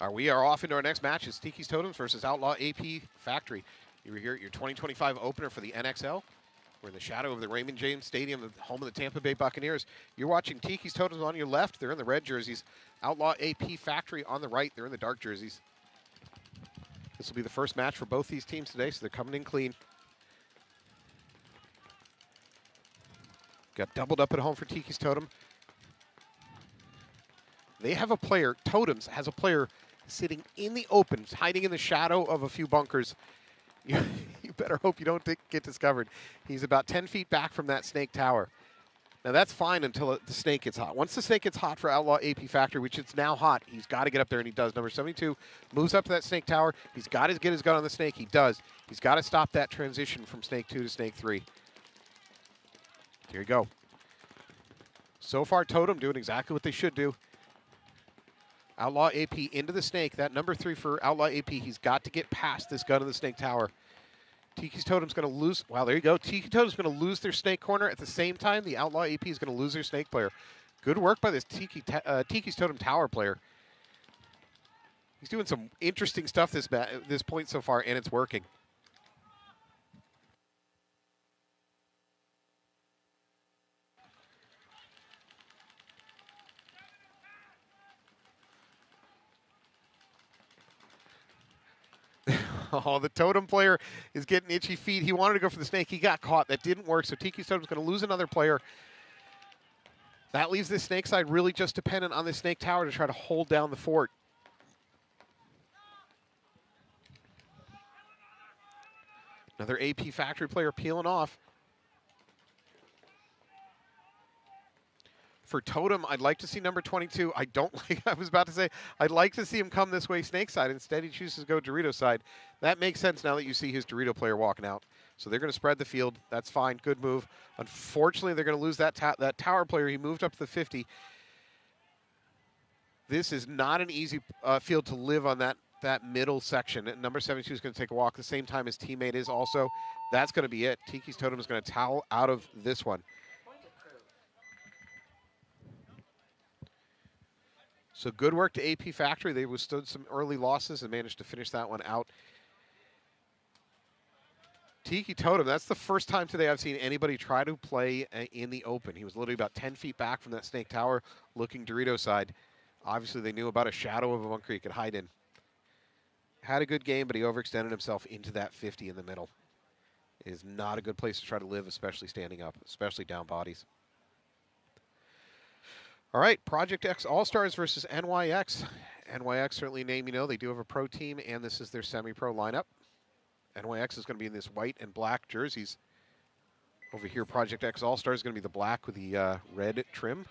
We are off into our next match. It's TIKI'S Totems versus Outlaw AP Factory. You were here at your 2025 opener for the NXL. We're in the shadow of the Raymond James Stadium, the home of the Tampa Bay Buccaneers. You're watching TIKI'S Totems on your left. They're in the red jerseys. Outlaw AP Factory on the right. They're in the dark jerseys. This will be the first match for both these teams today, so they're coming in clean. Got doubled up at home for TIKI'S Totem. They have a player, Totems has a player sitting in the open, hiding in the shadow of a few bunkers. You better hope you don't get discovered. He's about 10 feet back from that snake tower. Now that's fine until the snake gets hot. Once the snake gets hot for Outlaw AP Factory, which it's now hot, he's got to get up there, and he does. Number 72 moves up to that snake tower. He's got to get his gun on the snake. He does. He's got to stop that transition from snake 2 to snake 3. Here you go. So far, Totem doing exactly what they should do. Outlaw AP into the snake. That number 3 for Outlaw AP. He's got to get past this gun in the snake tower. TIKI'S Totem's going to lose. Wow, there you go. TIKI'S Totem's going to lose their snake corner. At the same time, the Outlaw AP is going to lose their snake player. Good work by this TIKI'S Totem tower player. He's doing some interesting stuff this point so far, and it's working. Oh, the Totem player is getting itchy feet. He wanted to go for the snake. He got caught. That didn't work, so TIKI'S Totem's going to lose another player. That leaves this snake side really just dependent on the snake tower to try to hold down the fort. Another AP Factory player peeling off. For Totem, I'd like to see number 22. I don't like, I was about to say, I'd like to see him come this way snake side. Instead, he chooses to go Dorito side. That makes sense now that you see his Dorito player walking out. So they're going to spread the field. That's fine. Good move. Unfortunately, they're going to lose that tower player. He moved up to the 50. This is not an easy field to live on that middle section. And number 72 is going to take a walk the same time his teammate is also. That's going to be it. TIKI'S Totem is going to towel out of this one. So good work to AP Factory. They withstood some early losses and managed to finish that one out. TIKI'S Totem, that's the first time today I've seen anybody try to play in the open. He was literally about 10 feet back from that snake tower looking Dorito side. Obviously, they knew about a shadow of a bunker he could hide in. Had a good game, but he overextended himself into that 50 in the middle. It is not a good place to try to live, especially standing up, especially down bodies. All right, Project X All-Stars versus NYX. NYX, certainly a name you know. They do have a pro team, and this is their semi-pro lineup. NYX is going to be in this white and black jerseys. Over here, Project X All-Stars is going to be the black with the red trim.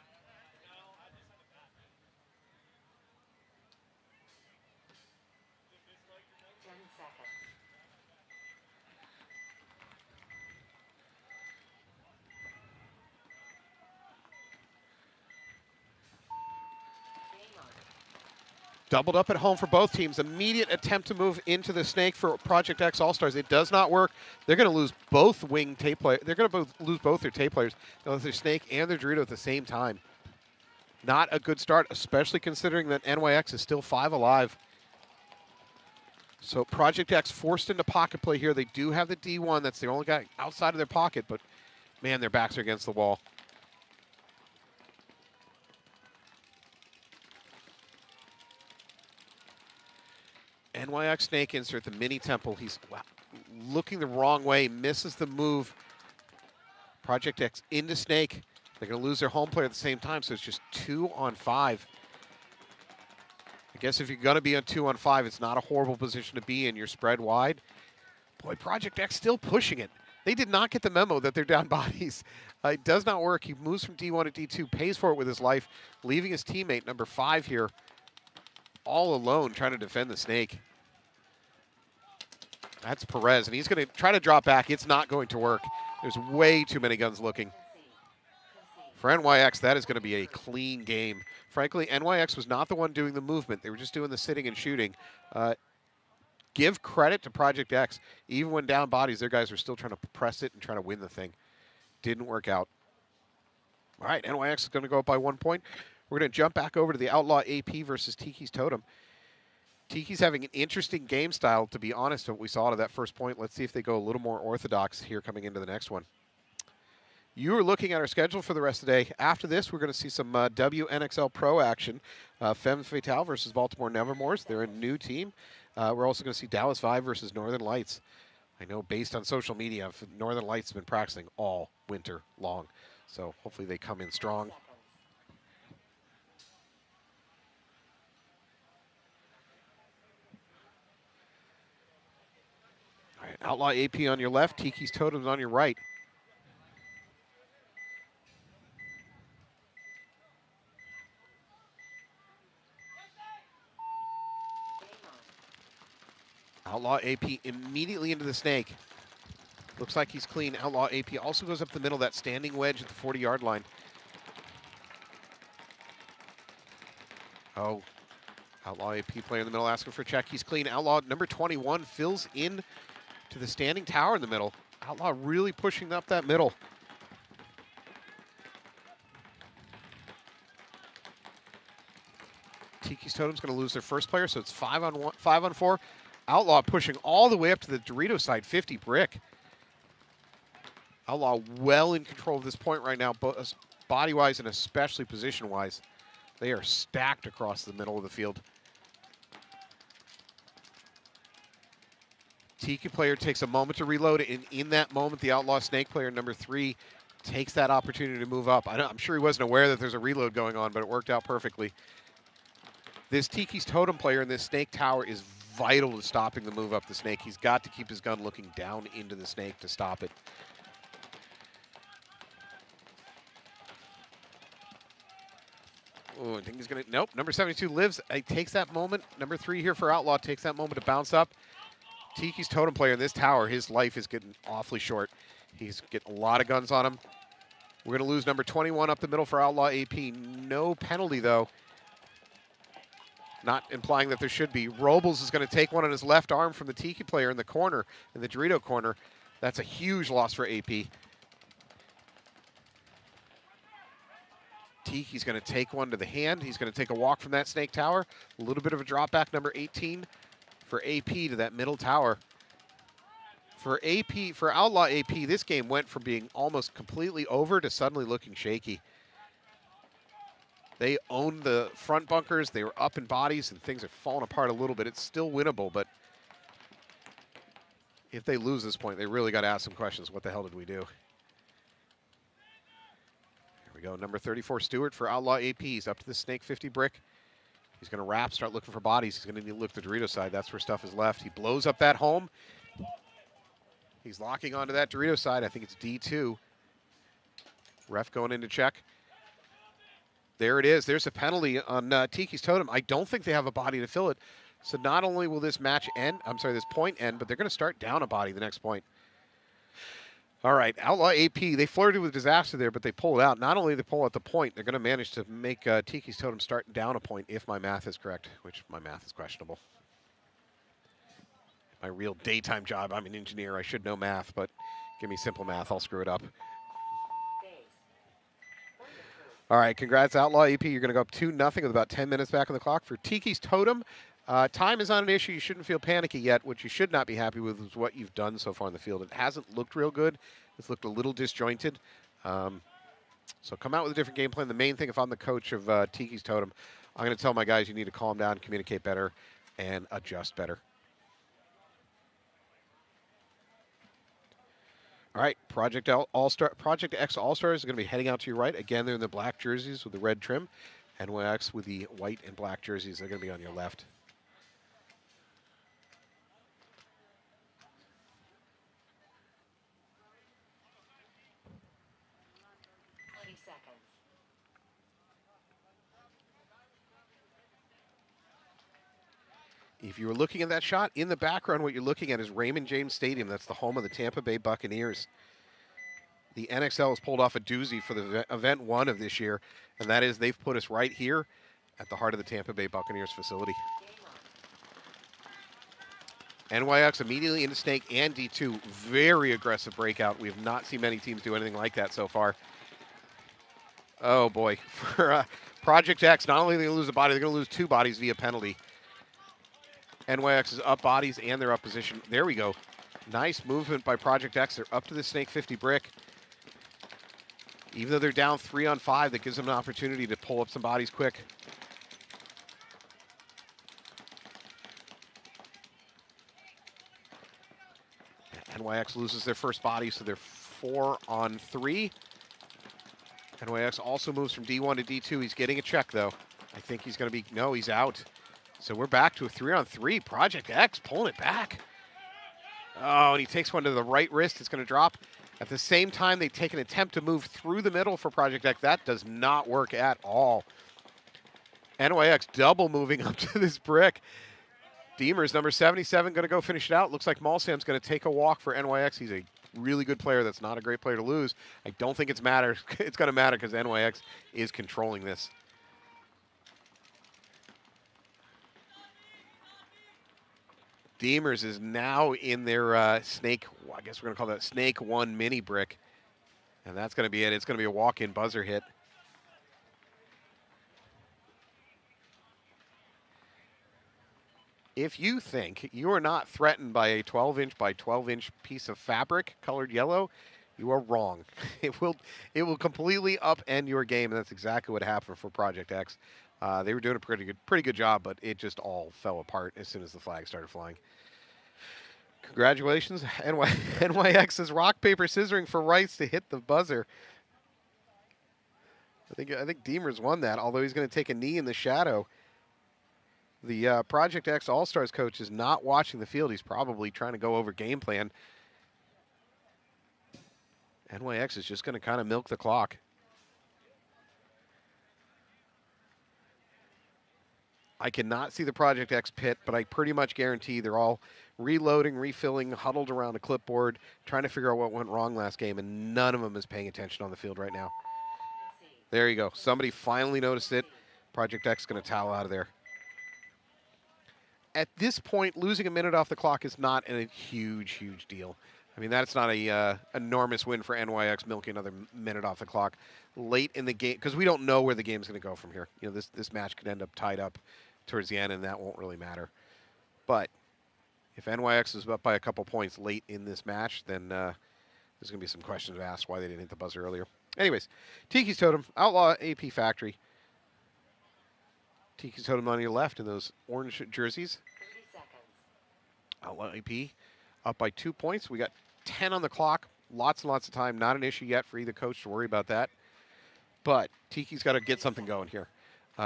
Doubled up at home for both teams. Immediate attempt to move into the snake for Project X All-Stars. It does not work. They're going to lose both wing tape players. They're going to lose both their tape players. They'll lose their snake and their Dorito at the same time. Not a good start, especially considering that NYX is still 5 alive. So Project X forced into pocket play here. They do have the D1. That's the only guy outside of their pocket, but man, their backs are against the wall. NYX snake insert, the mini temple. He's looking the wrong way, misses the move. Project X into snake. They're going to lose their home player at the same time, so it's just 2 on 5. I guess if you're going to be on 2 on 5, it's not a horrible position to be in. You're spread wide. Boy, Project X still pushing it. They did not get the memo that they're down bodies. It does not work. He moves from D1 to D2, pays for it with his life, leaving his teammate, number 5 here, all alone trying to defend the snake. That's Perez, and he's going to try to drop back. It's not going to work. There's way too many guns looking. For NYX, that is going to be a clean game. Frankly, NYX was not the one doing the movement. They were just doing the sitting and shooting. Give credit to Project X. Even when down bodies, their guys were still trying to press it and trying to win the thing. Didn't work out. All right, NYX is going to go up by 1 point. We're going to jump back over to the Outlaw AP versus TIKI'S Totem. Tiki's having an interesting game style, to be honest, what we saw out of that first point. Let's see if they go a little more orthodox here coming into the next one. You are looking at our schedule for the rest of the day. After this, we're going to see some WNXL Pro action. Femme Fatale versus Baltimore Nevermores. They're a new team. We're also going to see Dallas Vive versus Northern Lights. I know based on social media, Northern Lights have been practicing all winter long. So hopefully they come in strong. All right, Outlaw AP on your left, TIKI'S Totems on your right. Outlaw AP immediately into the snake. Looks like he's clean. Outlaw AP also goes up the middle, that standing wedge at the 40-yard line. Oh, Outlaw AP player in the middle asking for a check. He's clean. Outlaw number 21 fills in to the standing tower in the middle. Outlaw really pushing up that middle. TIKI'S Totem's going to lose their first player, so it's 5-on-4. Outlaw pushing all the way up to the Dorito side, 50 brick. Outlaw well in control of this point right now, both body-wise and especially position-wise. They are stacked across the middle of the field. Tiki player takes a moment to reload, and in that moment, the Outlaw Snake player, number 3, takes that opportunity to move up. I'm sure he wasn't aware that there's a reload going on, but it worked out perfectly. This Tiki's Totem player in this snake tower is vital to stopping the move up the snake. He's got to keep his gun looking down into the snake to stop it. Oh, I think he's going to, nope, number 72 lives. He takes that moment. Number 3 here for Outlaw takes that moment to bounce up. Tiki's Totem player in this tower, his life is getting awfully short. He's getting a lot of guns on him. We're going to lose number 21 up the middle for Outlaw AP. No penalty, though. Not implying that there should be. Robles is going to take one on his left arm from the Tiki player in the corner, in the Dorito corner. That's a huge loss for AP. Tiki's going to take one to the hand. He's going to take a walk from that snake tower. A little bit of a drop back, number 18 for AP to that middle tower. For AP, for Outlaw AP, this game went from being almost completely over to suddenly looking shaky. They owned the front bunkers. They were up in bodies, and things are falling apart a little bit. It's still winnable, but if they lose this point, they really got to ask some questions. What the hell did we do? Here we go. Number 34, Stewart for Outlaw AP. He's up to the snake 50 brick. He's going to wrap, start looking for bodies. He's going to need to look the Dorito side. That's where stuff is left. He blows up that home. He's locking onto that Dorito side. I think it's D2. Ref going in to check. There it is. There's a penalty on Tiki's Totem. I don't think they have a body to fill it. So not only will this match end, this point end, but they're going to start down a body the next point. All right, Outlaw AP, they flirted with disaster there, but they pull it out. Not only do they pull out the point, they're going to manage to make Tiki's Totem start down a point, if my math is correct, which my math is questionable. My real daytime job, I'm an engineer. I should know math, but give me simple math. I'll screw it up. All right, congrats, Outlaw AP. You're going to go up 2-0 with about 10 minutes back on the clock. For Tiki's Totem, time is not an issue. You shouldn't feel panicky yet. What you should not be happy with is what you've done so far in the field. It hasn't looked real good. It's looked a little disjointed. So come out with a different game plan. The main thing, if I'm the coach of Tiki's Totem, I'm going to tell my guys you need to calm down, communicate better, and adjust better. All right, Project X All-Stars is going to be heading out to your right. Again, they're in the black jerseys with the red trim. NYX with the white and black jerseys. They're going to be on your left. If you were looking at that shot, in the background, what you're looking at is Raymond James Stadium. That's the home of the Tampa Bay Buccaneers. The NXL has pulled off a doozy for the event 1 of this year, and that is they've put us right here at the heart of the Tampa Bay Buccaneers facility. NYX immediately into snake and D2. Very aggressive breakout. We have not seen many teams do anything like that so far. Oh, boy. For Project X, not only are they going to lose a body, they're going to lose 2 bodies via penalty. NYX is up bodies and they're up position. There we go. Nice movement by Project X. They're up to the Snake 50 brick. Even though they're down 3 on 5, that gives them an opportunity to pull up some bodies quick. NYX loses their first body, so they're 4 on 3. NYX also moves from D1 to D2. He's getting a check, though. I think he's going to be... No, he's out. So we're back to a 3 on 3. Project X pulling it back. Oh, and he takes one to the right wrist. It's going to drop. At the same time, they take an attempt to move through the middle for Project X. That does not work at all. NYX double moving up to this brick. Deemers, number 77, going to go finish it out. Looks like Malsam's going to take a walk for NYX. He's a really good player. That's not a great player to lose. I don't think it's going to matter because NYX is controlling this. Deemers is now in their Snake, well, I guess we're going to call that Snake 1 mini brick. And that's going to be it. It's going to be a walk-in buzzer hit. If you think you are not threatened by a 12-inch by 12-inch piece of fabric colored yellow, you are wrong. It will completely upend your game, and that's exactly what happened for Project X. They were doing a pretty good job, but it just all fell apart as soon as the flag started flying. Congratulations, NYX is rock, paper, scissoring for rights to hit the buzzer. I think Deemers won that, although he's going to take a knee in the shadow. The Project X All-Stars coach is not watching the field. He's probably trying to go over game plan. NYX is just going to kind of milk the clock. I cannot see the Project X pit, but I pretty much guarantee they're all reloading, refilling, huddled around a clipboard, trying to figure out what went wrong last game, and none of them is paying attention on the field right now. There you go. Somebody finally noticed it. Project X is going to towel out of there. At this point, losing a minute off the clock is not a huge deal. I mean, that's not a enormous win for NYX milking another minute off the clock late in the game, because we don't know where the game's going to go from here. You know, this match could end up tied up towards the end, and that won't really matter. But if NYX is up by a couple points late in this match, then there's going to be some questions asked why they didn't hit the buzzer earlier. Anyways, TIKI'S Totem, Outlaw AP Factory. TIKI'S Totem on your left in those orange jerseys. 30 seconds. Outlaw AP up by 2 points. We got 10 on the clock. Lots and lots of time. Not an issue yet for either coach to worry about that. But TIKI'S got to get something going here.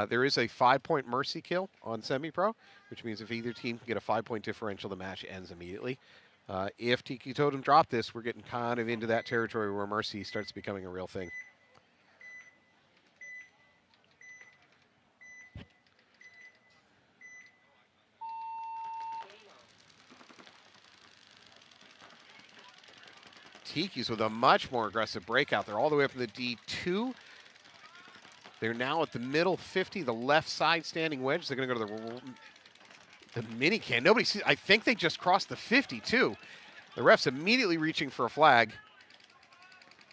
There is a 5-point mercy kill on semi-pro, which means if either team can get a 5-point differential, the match ends immediately. If TIKI'S Totem drop this, we're getting kind of into that territory where mercy starts becoming a real thing. TIKI'S with a much more aggressive breakout. They're all the way up in the D2. They're now at the middle 50, the left side standing wedge. They're going to go to the mini can. Nobody sees. I think they just crossed the 50 too. The ref's immediately reaching for a flag.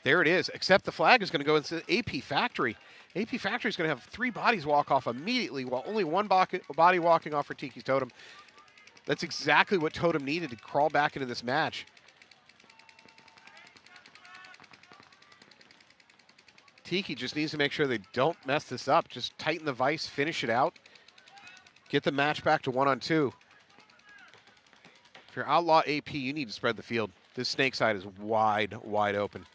There it is, except the flag is going to go into the AP Factory. AP Factory is going to have 3 bodies walk off immediately, while only 1 body walking off for TIKI'S Totem. That's exactly what Totem needed to crawl back into this match. Tiki just needs to make sure they don't mess this up. Just tighten the vise, finish it out. Get the match back to 1-on-2. If you're Outlaw AP, you need to spread the field. This snake side is wide open.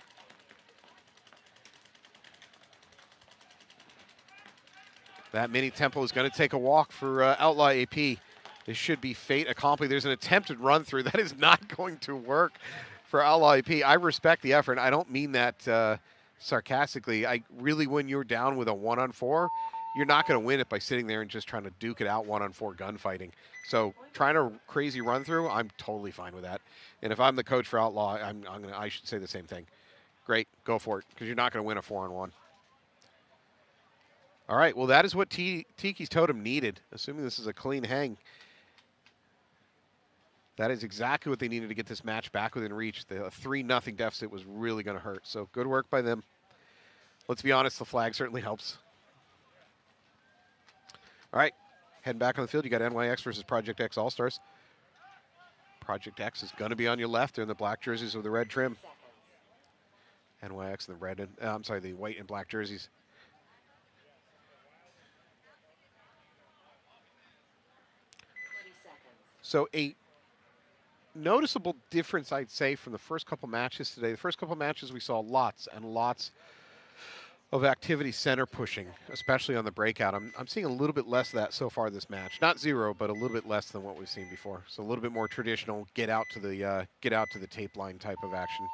That mini tempo is going to take a walk for Outlaw AP. This should be fate accomplished. There's an attempted run through. That is not going to work for Outlaw AP. I respect the effort. I don't mean that sarcastically. When you're down with a 1-on-4, you're not going to win it by sitting there and just trying to duke it out 1-on-4 gunfighting. So trying a crazy run through, I'm totally fine with that. And if I'm the coach for Outlaw, I should say the same thing. Great, go for it, because you're not going to win a 4-on-1. All right, well, that is what TIKI'S Totem needed, assuming this is a clean hang. That is exactly what they needed to get this match back within reach. The 3-0 deficit was really going to hurt. So good work by them. Let's be honest, the flag certainly helps. All right, Heading back on the field, you got NYX versus Project X All-Stars. Project X is going to be on your left. They're in the black jerseys with the red trim. NYX in the red and I'm sorry, the white and black jerseys. So a noticeable difference, I'd say, from the first couple matches today. The first couple matches we saw lots and lots of activity center pushing, especially on the breakout. I'm seeing a little bit less of that so far this match. Not zero, but a little bit less than what we've seen before. So a little bit more traditional get out to the tape line type of action.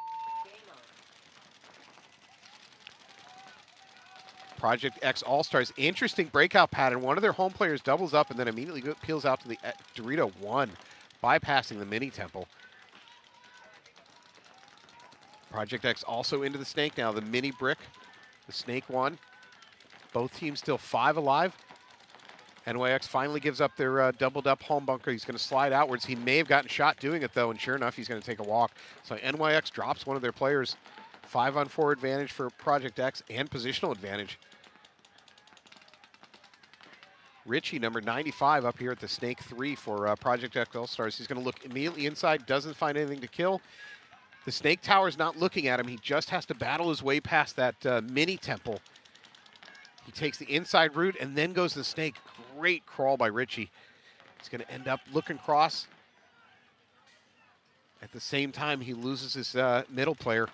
Project X All-Stars, interesting breakout pattern. One of their home players doubles up and then immediately peels out to the Dorito 1, bypassing the mini temple. Project X also into the snake now, the mini brick, the snake 1. Both teams still 5 alive. NYX finally gives up their doubled up home bunker. He's going to slide outwards. He may have gotten shot doing it though, and sure enough, he's going to take a walk. So NYX drops one of their players. 5-on-4 advantage for Project X and positional advantage. Richie, number 95, up here at the snake 3 for Project X All-Stars. He's going to look immediately inside, doesn't find anything to kill. The snake tower's not looking at him. He just has to battle his way past that mini temple. He takes the inside route and then goes to the snake. Great crawl by Richie. He's going to end up looking cross. At the same time, he loses his middle player.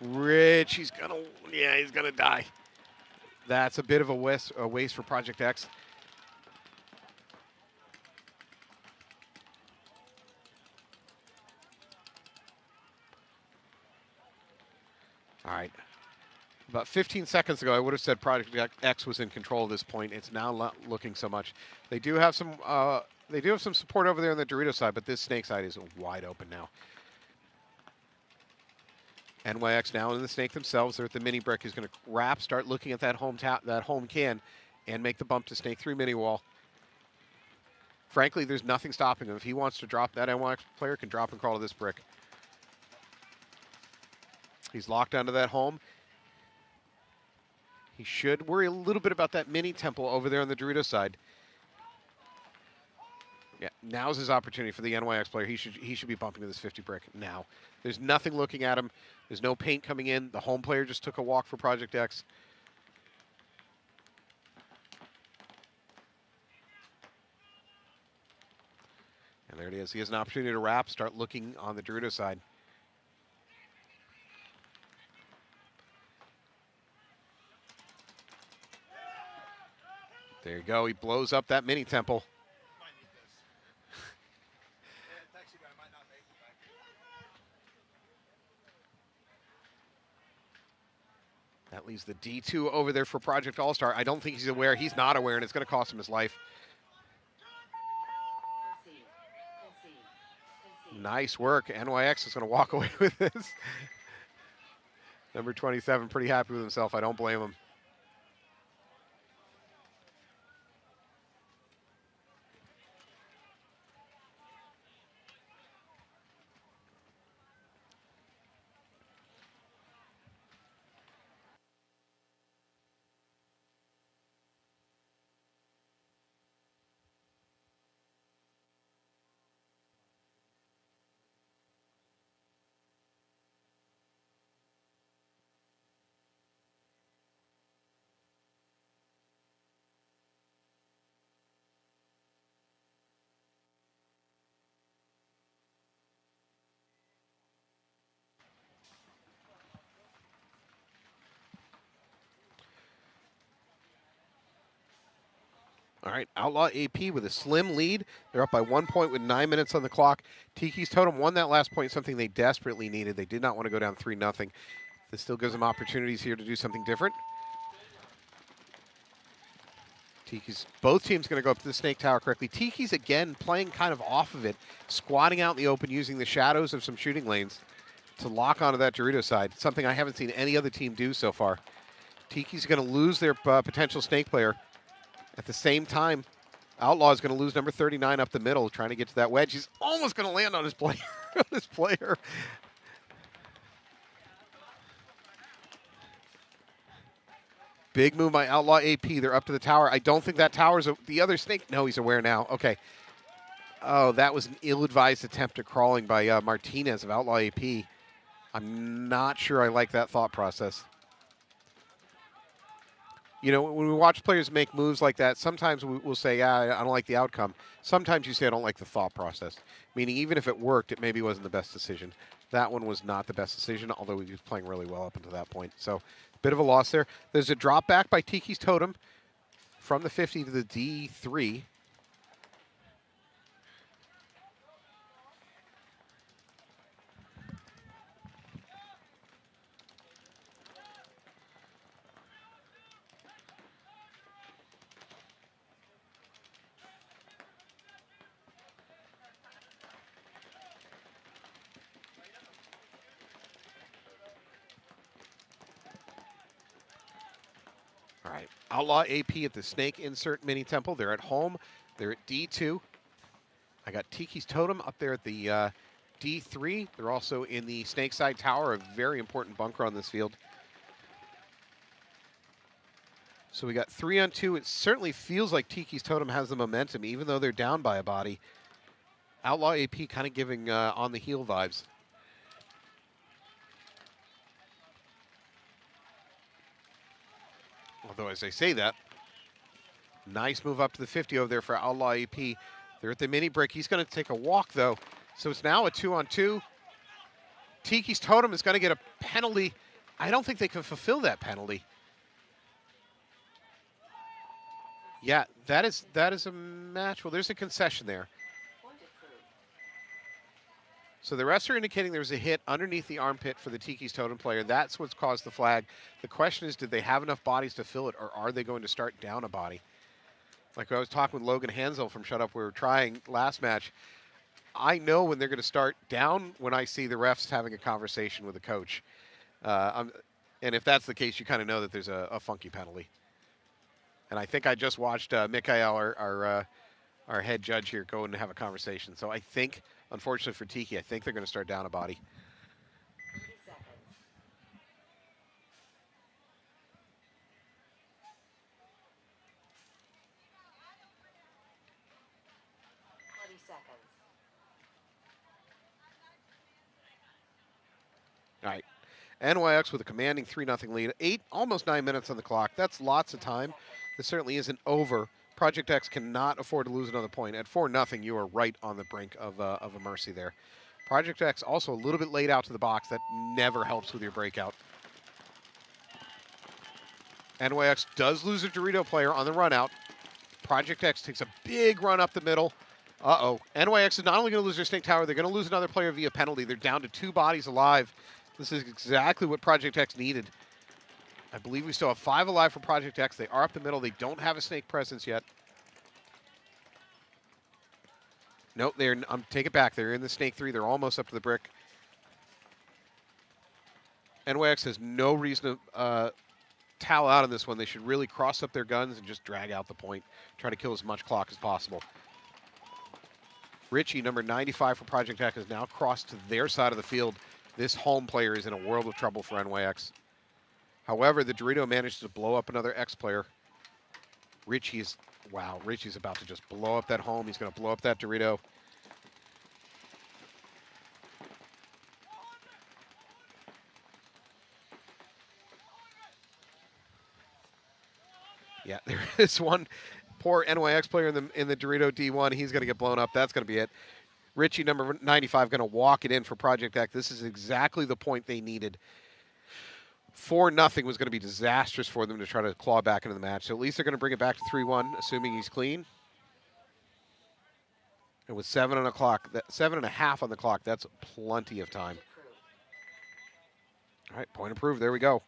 Rich, he's going to die. That's a bit of a waste for Project X. All right. About 15 seconds ago, I would have said Project X was in control at this point. It's now not looking so much. They do have some support over there on the Dorito side, but this snake side is wide open now. NYX now in the snake themselves. They're at the mini brick. He's going to wrap, start looking at that home can, and make the bump to snake 3 mini wall. Frankly, there's nothing stopping him. If he wants to drop, that NYX player can drop and crawl to this brick. He's locked onto that home. He should worry a little bit about that mini temple over there on the Dorito side. Yeah, now's his opportunity for the NYX player. He should be bumping to this 50 brick now. There's nothing looking at him. There's no paint coming in. The home player just took a walk for Project X. And there it is. He has an opportunity to wrap, start looking on the Dorito side. There you go. He blows up that mini temple. That leaves the D2 over there for Project All-Star. I don't think he's aware. He's not aware, and it's going to cost him his life. Nice work. NYX is going to walk away with this. Number 27, pretty happy with himself. I don't blame him. All right, Outlaw AP with a slim lead. They're up by 1 point with 9 minutes on the clock. TIKI'S Totem won that last point, something they desperately needed. They did not want to go down 3-0. This still gives them opportunities here to do something different. TIKI'S, both teams going to go up to the snake tower correctly. TIKI'S again playing kind of off of it, squatting out in the open, using the shadows of some shooting lanes to lock onto that Dorito side, something I haven't seen any other team do so far. TIKI'S going to lose their potential snake player. At the same time, Outlaw is going to lose number 39 up the middle, trying to get to that wedge. He's almost going to land on his player. Big move by Outlaw AP. They're up to the tower. I don't think that tower's the other snake. No, he's aware now. Okay. Oh, that was an ill-advised attempt at crawling by Martinez of Outlaw AP. I'm not sure I like that thought process. You know, when we watch players make moves like that, sometimes we'll say, yeah, I don't like the outcome. Sometimes you say, I don't like the thought process. Meaning, even if it worked, it maybe wasn't the best decision. That one was not the best decision, although he was playing really well up until that point. So, bit of a loss there. There's a drop back by TIKI'S Totem from the 50 to the D3. All right, Outlaw AP at the Snake Insert Mini Temple. They're at home. They're at D2. I got TIKI'S Totem up there at the D3. They're also in the Snakeside Tower, a very important bunker on this field. So we got 3-on-2. It certainly feels like TIKI'S Totem has the momentum, even though they're down by a body. Outlaw AP kind of giving on the heel vibes. Although, as I say that, nice move up to the 50 over there for Outlaw AP. They're at the mini break. He's going to take a walk, though. So it's now a 2-on-2. TIKI'S Totem is going to get a penalty. I don't think they can fulfill that penalty. Yeah, that is a match. Well, there's a concession there. So the refs are indicating there's a hit underneath the armpit for the TIKI'S Totem player. That's what's caused the flag. The question is, did they have enough bodies to fill it, or are they going to start down a body? Like I was talking with Logan Hansel from Shut Up, we were trying last match. I know when they're going to start down when I see the refs having a conversation with the coach. And if that's the case, you kind of know that there's a funky penalty. And I think I just watched Mikhail, our head judge here, go and have a conversation. So I think, unfortunately for Tiki, I think they're going to start down a body. 30 seconds. 20 seconds. All right. NYX with a commanding 3-0 lead. Almost 9 minutes on the clock. That's lots of time. This certainly isn't over. Project X cannot afford to lose another point. At 4-0, you are right on the brink of a mercy there. Project X also a little bit late out to the box. That never helps with your breakout. NYX does lose a Dorito player on the run out. Project X takes a big run up the middle. Uh-oh. NYX is not only going to lose their Snake Tower, they're going to lose another player via penalty. They're down to 2 bodies alive. This is exactly what Project X needed. I believe we still have 5 alive for Project X. They are up the middle. They don't have a Snake presence yet. Nope, take it back. They're in the Snake 3. They're almost up to the brick. NYX has no reason to towel out on this one. They should really cross up their guns and just drag out the point. Try to kill as much clock as possible. Richie, number 95 for Project X, has now crossed to their side of the field. This home player is in a world of trouble for NYX. However, the Dorito managed to blow up another X player. Richie's about to just blow up that home. He's going to blow up that Dorito. Yeah, there is one poor NYX player in the Dorito D1. He's going to get blown up. That's going to be it. Richie, number 95, going to walk it in for Project X. This is exactly the point they needed. 4-0 was going to be disastrous for them to try to claw back into the match. So at least they're going to bring it back to 3-1, assuming he's clean. And with 7 on the clock, 7.5 on the clock, that's plenty of time. All right, point approved. There we go.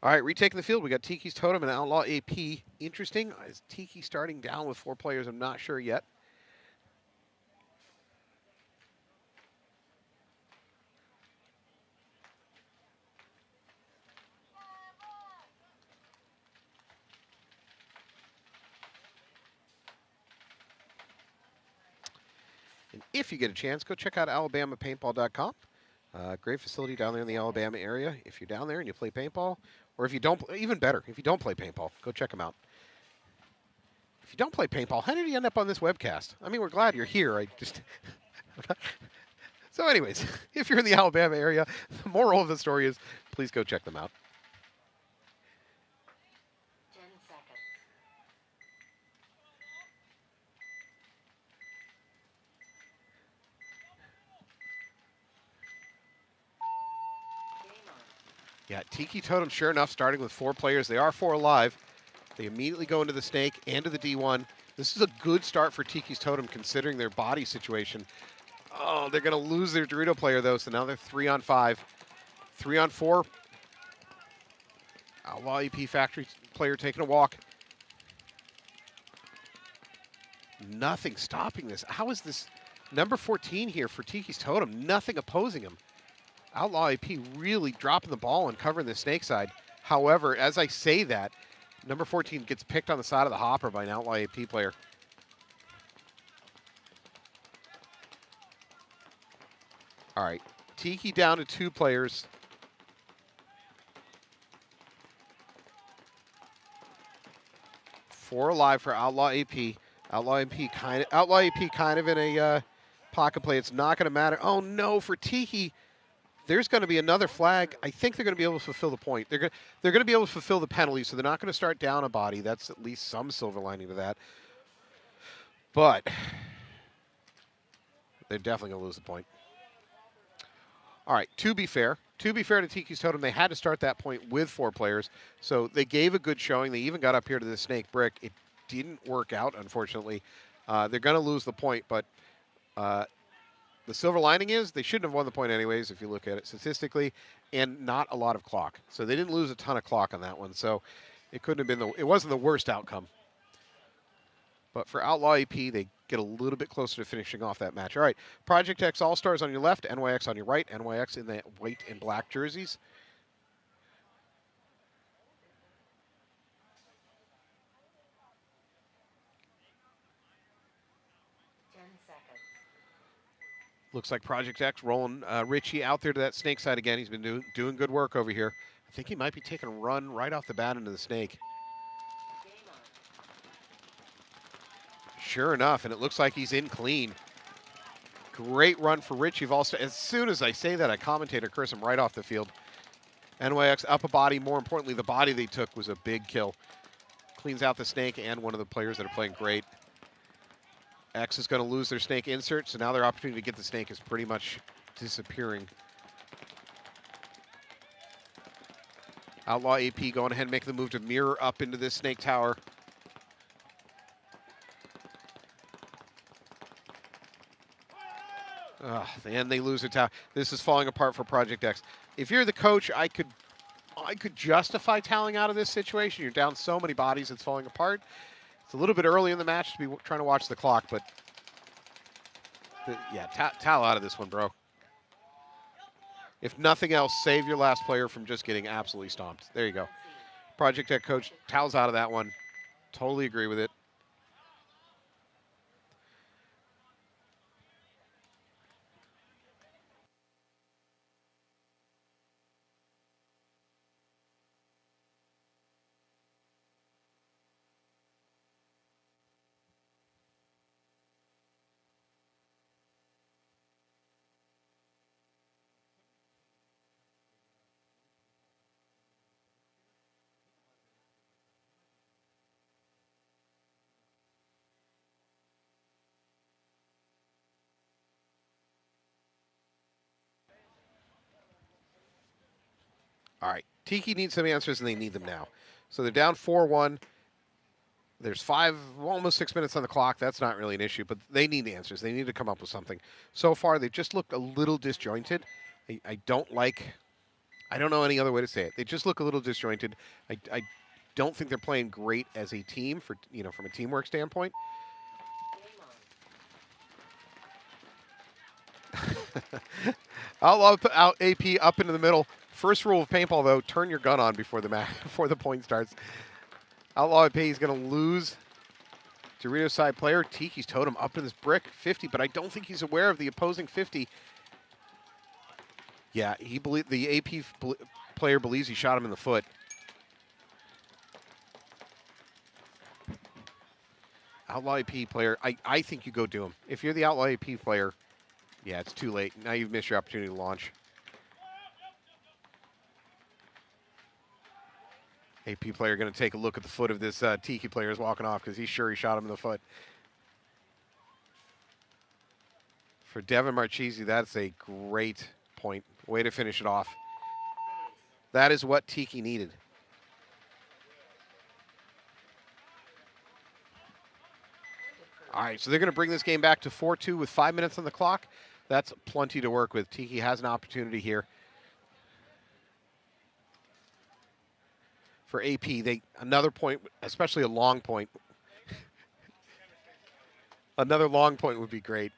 All right, retaking the field. We got TIKI'S Totem and Outlaw AP. Interesting. Is Tiki starting down with 4 players? I'm not sure yet. And if you get a chance, go check out AlabamaPaintball.com. Great facility down there in the Alabama area. If you're down there and you play paintball, or if you don't, even better, if you don't play paintball, go check them out. If you don't play paintball, how did you end up on this webcast? I mean, we're glad you're here. I just. So, anyways, if you're in the Alabama area, the moral of the story is please go check them out. 10 seconds. Game on. Yeah, Tiki Totem, sure enough, starting with 4 players. They are 4 alive. They immediately go into the snake and to the D1. This is a good start for Tiki's Totem considering their body situation. Oh, they're going to lose their Dorito player, though, so now they're 3 on 5. 3 on 4. Outlaw EP Factory player taking a walk. Nothing stopping this. How is this number 14 here for Tiki's Totem? Nothing opposing him. Outlaw AP really dropping the ball and covering the snake side. However, as I say that, number 14 gets picked on the side of the hopper by an Outlaw AP player. All right, Tiki down to 2 players. Four alive for Outlaw AP. Outlaw AP kind of in a pocket play. It's not going to matter. Oh no, for Tiki, there's going to be another flag. I think they're going to be able to fulfill the point. They're going to be able to fulfill the penalty, so they're not going to start down a body. That's at least some silver lining to that. But they're definitely going to lose the point. All right, to be fair to Tiki's Totem, they had to start that point with 4 players, so they gave a good showing. They even got up here to the snake brick. It didn't work out, unfortunately. They're going to lose the point, but the silver lining is they shouldn't have won the point anyways, if you look at it statistically, and not a lot of clock. So they didn't lose a ton of clock on that one, so it couldn't have been it wasn't the worst outcome. But for Outlaw AP, they get a little bit closer to finishing off that match. All right, Project X All-Stars on your left, NYX on your right. NYX in the white and black jerseys. Looks like Project X rolling Richie out there to that snake side again. He's been doing good work over here. I think he might be taking a run right off the bat into the snake. Sure enough, and it looks like he's in clean. Great run for Richie. As soon as I say that, I commentator curse him right off the field. NYX up a body. More importantly, the body they took was a big kill. Cleans out the snake and one of the players that are playing great. X is going to lose their snake insert, so now their opportunity to get the snake is pretty much disappearing. Outlaw AP going ahead and making the move to mirror up into this snake tower. And they lose their tower. This is falling apart for Project X. If you're the coach, I could justify toweling out of this situation. You're down so many bodies, it's falling apart. It's a little bit early in the match to be trying to watch the clock, but yeah, towel out of this one, bro. If nothing else, save your last player from just getting absolutely stomped. There you go. Project X coach towels out of that one. Totally agree with it. All right, Tiki needs some answers, and they need them now. So they're down 4-1. There's almost 6 minutes on the clock. That's not really an issue, but they need answers. They need to come up with something. So far, they've just looked a little disjointed. I don't know any other way to say it. They just look a little disjointed. I don't think they're playing great as a team from a teamwork standpoint. Outlaw out AP up into the middle. First rule of paintball, though, turn your gun on before the point starts. Outlaw AP is going to lose Dorito side player. Tiki's Totem up to this brick, 50, but I don't think he's aware of the opposing 50. Yeah, the player believes he shot him in the foot. Outlaw AP player, I think you go do him. If you're the Outlaw AP player, yeah, it's too late. Now you've missed your opportunity to launch. AP player going to take a look at the foot of this Tiki player is walking off because he's sure he shot him in the foot. For Devin Marchese, that's a great point. Way to finish it off. That is what Tiki needed. All right, so they're going to bring this game back to 4-2 with 5 minutes on the clock. That's plenty to work with. Tiki has an opportunity here. For AP, another point, especially a long point. Another long point would be great.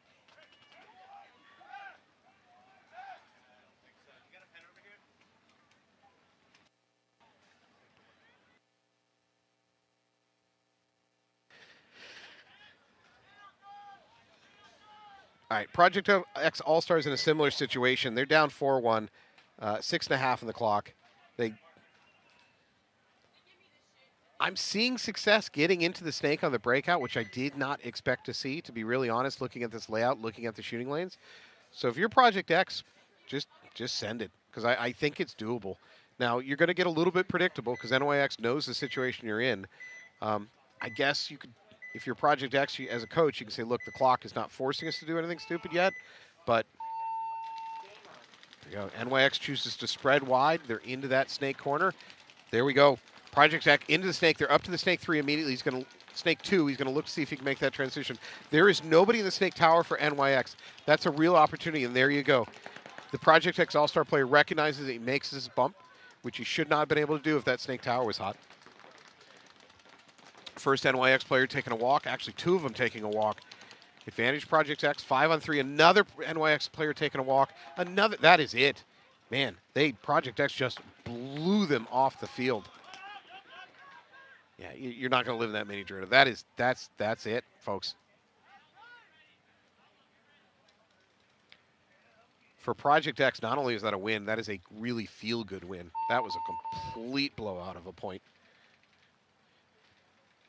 All right, Project X All-Stars in a similar situation. They're down 4-1, 6.5 on the clock. I'm seeing success getting into the snake on the breakout, which I did not expect to see, to be really honest, looking at this layout, looking at the shooting lanes. So if you're Project X, just send it, because I think it's doable. Now, you're going to get a little bit predictable, because NYX knows the situation you're in. I guess you could, if you're Project X, as a coach, you can say, look, the clock is not forcing us to do anything stupid yet, but there you go. NYX chooses to spread wide. They're into that snake corner. There we go. Project X into the snake. They're up to the snake 3 immediately. He's going to snake 2. He's going to look to see if he can make that transition. There is nobody in the snake tower for NYX. That's a real opportunity, and there you go. The Project X All-Star player recognizes that he makes this bump, which he should not have been able to do if that snake tower was hot. First NYX player taking a walk. Actually, 2 of them taking a walk. Advantage Project X, 5-on-3. Another NYX player taking a walk. Another. That is it. Man, Project X just blew them off the field. Yeah, you're not going to live in that mini Dorito. That's it, folks. For Project X, not only is that a win, that is a really feel-good win. That was a complete blowout of a point.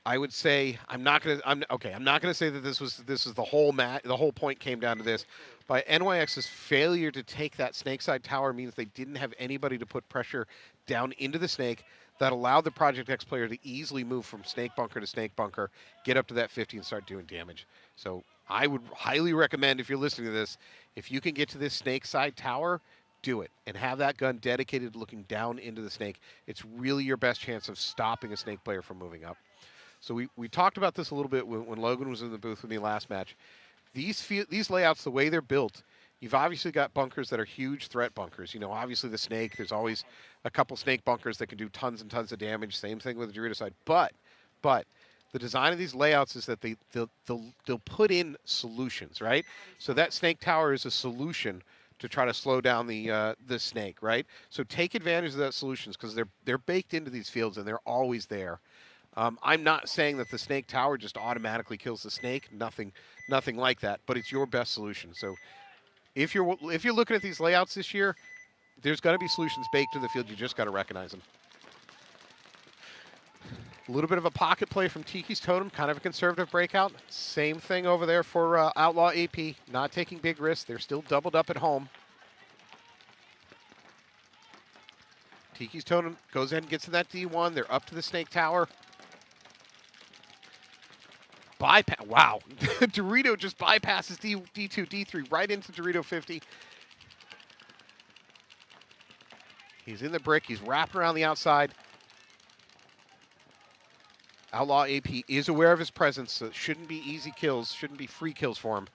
I would say I'm not going to say that this is the whole the whole point came down to this. By NYX's failure to take that snake side tower means they didn't have anybody to put pressure down into the snake that allowed the Project X player to easily move from snake bunker to snake bunker, get up to that 50 and start doing damage. So I would highly recommend, if you're listening to this, if you can get to this snake side tower, do it and have that gun dedicated to looking down into the snake. It's really your best chance of stopping a snake player from moving up. So we talked about this a little bit when Logan was in the booth with me last match. These layouts, the way they're built, you've obviously got bunkers that are huge threat bunkers. You know, obviously the snake, there's always a couple snake bunkers that can do tons and tons of damage. Same thing with the Dorito side. But the design of these layouts is that they'll put in solutions, right? So that snake tower is a solution to try to slow down the snake, right? So take advantage of that solutions, because they're baked into these fields and they're always there. I'm not saying that the snake tower just automatically kills the snake. Nothing like that. But it's your best solution. So if you're looking at these layouts this year, there's got to be solutions baked in the field. You just got to recognize them. A little bit of a pocket play from TIKI'S Totem, kind of a conservative breakout. Same thing over there for Outlaw AP, not taking big risks. They're still doubled up at home. TIKI'S Totem goes ahead and gets to that D1. They're up to the snake tower. Bypass. Wow. Dorito just bypasses D2, D3 right into Dorito 50. He's in the brick. He's wrapping around the outside. Outlaw AP is aware of his presence, so it shouldn't be easy kills, shouldn't be free kills for him.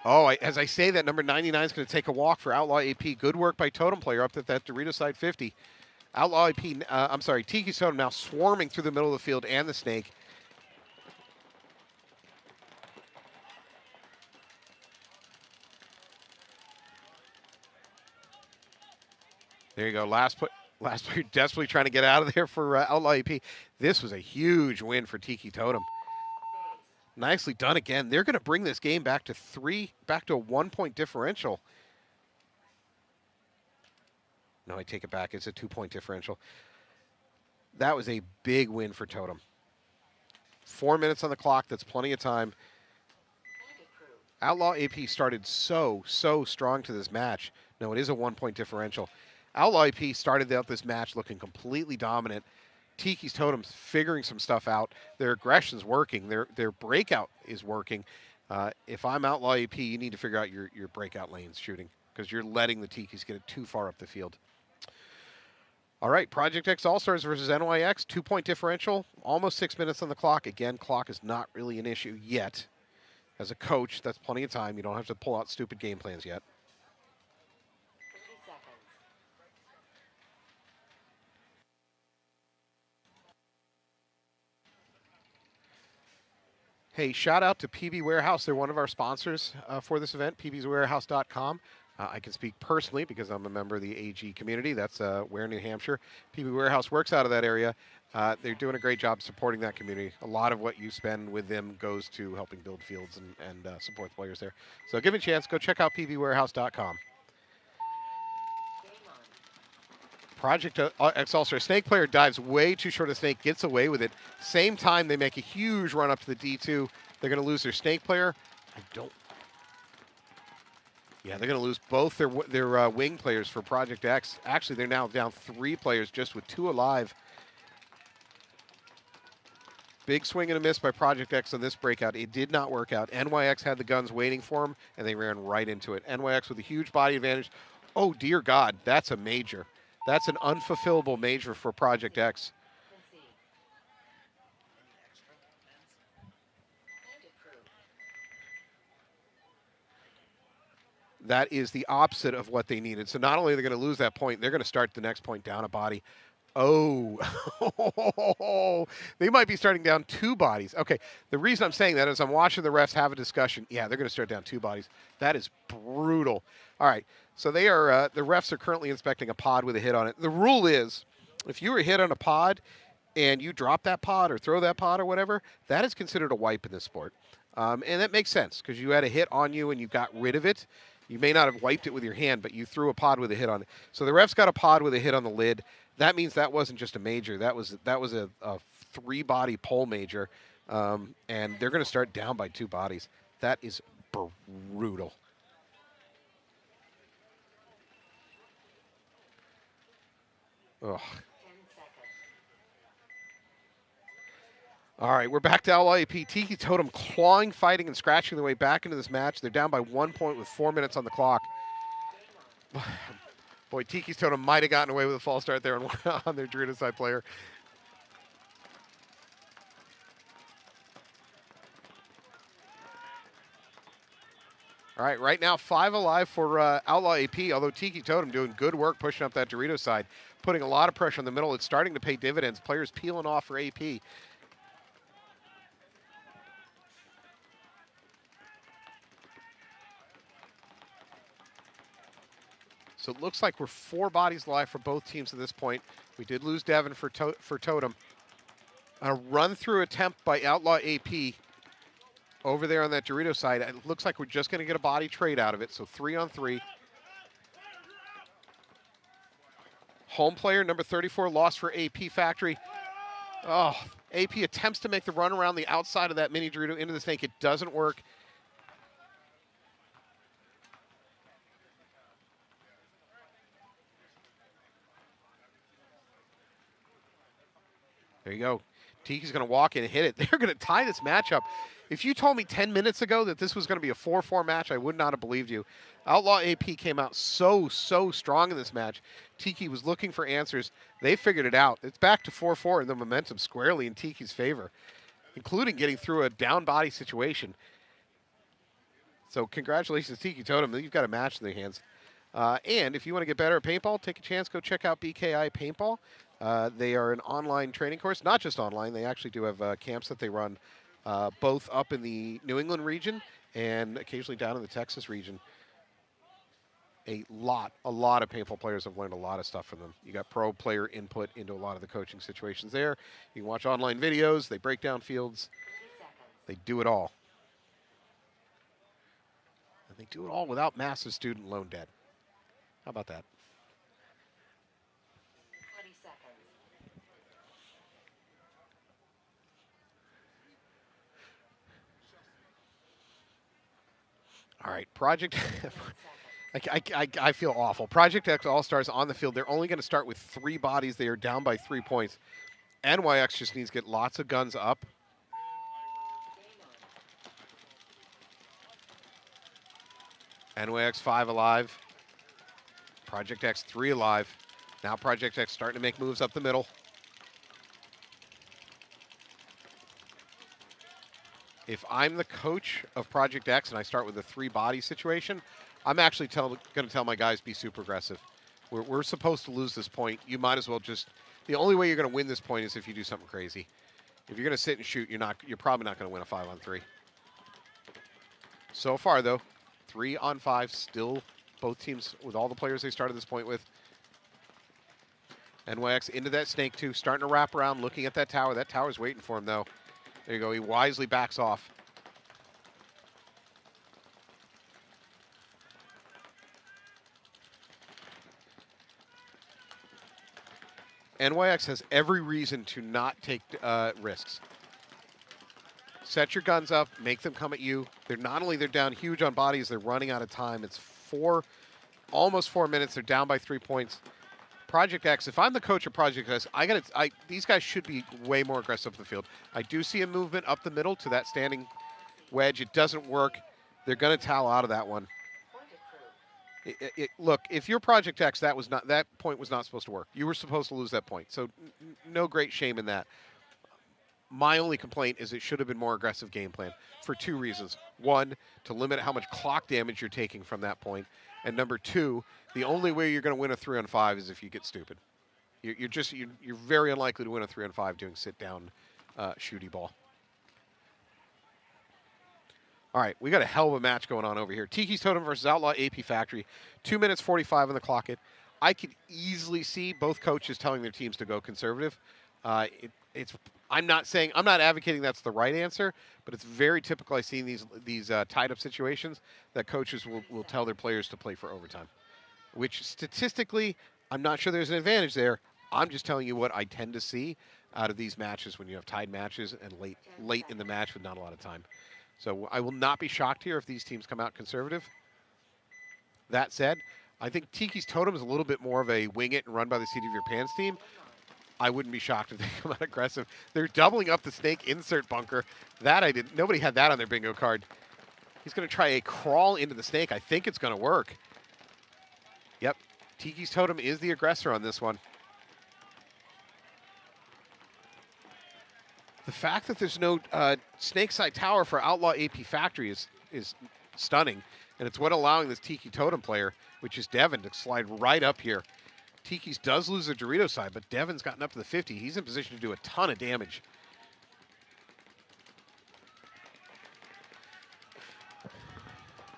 Oh, as I say that, number 99 is going to take a walk for Outlaw AP. Good work by Totem player up at that Dorito side 50. Outlaw AP, TIKI'S Totem now swarming through the middle of the field and the snake. There you go. Last player desperately trying to get out of there for Outlaw AP. This was a huge win for TIKI'S Totem. Nicely done again. They're going to bring this game back to a 1-point differential. No, I take it back. It's a 2-point differential. That was a big win for Totem. 4 minutes on the clock. That's plenty of time. Outlaw AP started so strong to this match. No, it is a 1-point differential. Outlaw AP started out this match looking completely dominant. TIKI'S Totem's figuring some stuff out. Their aggression's working. Their breakout is working. If I'm Outlaw AP, you need to figure out your breakout lanes shooting because you're letting the TIKI'S get it too far up the field. All right, Project X ALLSTARS versus NYX, 2-point differential, almost 6 minutes on the clock. Again, clock is not really an issue yet. As a coach, that's plenty of time. You don't have to pull out stupid game plans yet. 30 seconds. Hey, shout out to PB Warehouse. They're one of our sponsors for this event, pbswarehouse.com. I can speak personally because I'm a member of the AG community. That's Ware, New Hampshire. PB Warehouse works out of that area. They're doing a great job supporting that community. A lot of what you spend with them goes to helping build fields and support the players there. So give me a chance. Go check out pbwarehouse.com. Game on. Project X ALLSTAR. Snake player dives way too short of Snake, gets away with it. Same time, they make a huge run up to the D2. They're going to lose their Snake player. Yeah, they're going to lose both their wing players for Project X. Actually, they're now down 3 players just with 2 alive. Big swing and a miss by Project X on this breakout. It did not work out. NYX had the guns waiting for him, and they ran right into it. NYX with a huge body advantage. Oh, dear God, that's a major. That's an unfulfillable major for Project X. Concede. And approved. That is the opposite of what they needed. So not only are they going to lose that point, they're going to start the next point down a body. Oh, they might be starting down 2 bodies. Okay, the reason I'm saying that is I'm watching the refs have a discussion. Yeah, they're going to start down 2 bodies. That is brutal. All right, so they are. The refs are currently inspecting a pod with a hit on it. The rule is, if you were hit on a pod and you drop that pod or throw that pod or whatever, that is considered a wipe in this sport. And that makes sense because you had a hit on you and you got rid of it. You may not have wiped it with your hand, but you threw a pod with a hit on it. So the refs got a pod with a hit on the lid. That means that wasn't just a major. That was a 3-body pole major, and they're going to start down by 2 bodies. That is brutal. Ugh. 10 seconds. All right, we're back to Outlaw AP. TIKI'S Totem clawing, fighting, and scratching their way back into this match. They're down by 1 point with 4 minutes on the clock. Game on. Boy, TIKI'S Totem might have gotten away with a false start there on their Dorito side player. All right, right now 5 alive for Outlaw AP, although TIKI'S Totem doing good work pushing up that Dorito side, putting a lot of pressure in the middle. It's starting to pay dividends. Players peeling off for AP. So it looks like we're 4 bodies alive for both teams at this point. We did lose Devin for Totem. A run-through attempt by Outlaw AP over there on that Dorito side. It looks like we're just going to get a body trade out of it, so 3-on-3. Home player, number 34, lost for AP Factory. Oh, AP attempts to make the run around the outside of that mini Dorito into the snake. It doesn't work. There you go. TIKI'S going to walk in and hit it. They're going to tie this matchup. If you told me 10 minutes ago that this was going to be a 4-4 match, I would not have believed you. Outlaw AP came out so strong in this match. TIKI was looking for answers. They figured it out. It's back to 4-4 and the momentum squarely in TIKI'S favor, including getting through a down body situation. So congratulations, TIKI'S Totem. You've got a match in their hands. And if you want to get better at paintball, take a chance. Go check out BKI Paintball. They are an online training course, not just online. They actually do have camps that they run both up in the New England region and occasionally down in the Texas region. A lot of paintball players have learned a lot of stuff from them. You got pro player input into a lot of the coaching situations there. You can watch online videos. They break down fields. 30 seconds. They do it all. And they do it all without massive student loan debt. How about that? All right, Project. 10 seconds. I feel awful. Project X All-Stars on the field. They're only going to start with 3 bodies. They are down by 3 points. NYX just needs to get lots of guns up. Game on. NYX 5 alive. Project X 3 alive. Now Project X starting to make moves up the middle. If I'm the coach of Project X and I start with a 3-body situation, I'm actually going to tell my guys be super aggressive. We're supposed to lose this point. You might as well just. The only way you're going to win this point is if you do something crazy. If you're going to sit and shoot, you're probably not going to win a 5-on-3. So far, though, 3-on-5, still both teams with all the players they started this point with. NYX into that snake, too, starting to wrap around, looking at that tower. That tower's waiting for him, though. There you go. He wisely backs off. NYX has every reason to not take risks. Set your guns up, make them come at you. They're down huge on bodies, they're running out of time. It's almost 4 minutes. They're down by 3 points. Project X, if I'm the coach of Project X, these guys should be way more aggressive up the field. I do see a movement up the middle to that standing wedge. It doesn't work. They're going to towel out of that one. Point approved. Look, if you're Project X, that point was not supposed to work. You were supposed to lose that point. So no great shame in that. My only complaint is it should have been more aggressive game plan for 2 reasons. 1, to limit how much clock damage you're taking from that point. And number 2, the only way you're going to win a 3-on-5 is if you get stupid. You're very unlikely to win a 3-on-5 doing sit-down shooty ball. All right, we got a hell of a match going on over here. TIKI'S Totem versus Outlaw AP Factory. 2 minutes 45 on the clock. I could easily see both coaches telling their teams to go conservative. I'm not advocating that's the right answer, but it's very typical. I see in these tied-up situations that coaches will tell their players to play for overtime, which statistically, I'm not sure there's an advantage there. I'm just telling you what I tend to see out of these matches when you have tied matches and late in the match with not a lot of time. So I will not be shocked here if these teams come out conservative. That said, I think TIKI'S Totem is a little bit more of a wing it and run by the seat of your pants team. I wouldn't be shocked if they come out aggressive. They're doubling up the snake insert bunker. That I didn't. Nobody had that on their bingo card. He's going to try a crawl into the snake. I think it's going to work. Yep. TIKI'S Totem is the aggressor on this one. The fact that there's no snake-side tower for Outlaw AP Factory is stunning, and it's what allowing this TIKI Totem player, which is Devin, to slide right up here. TIKI'S does lose the Dorito side, but Devin's gotten up to the 50. He's in position to do a ton of damage.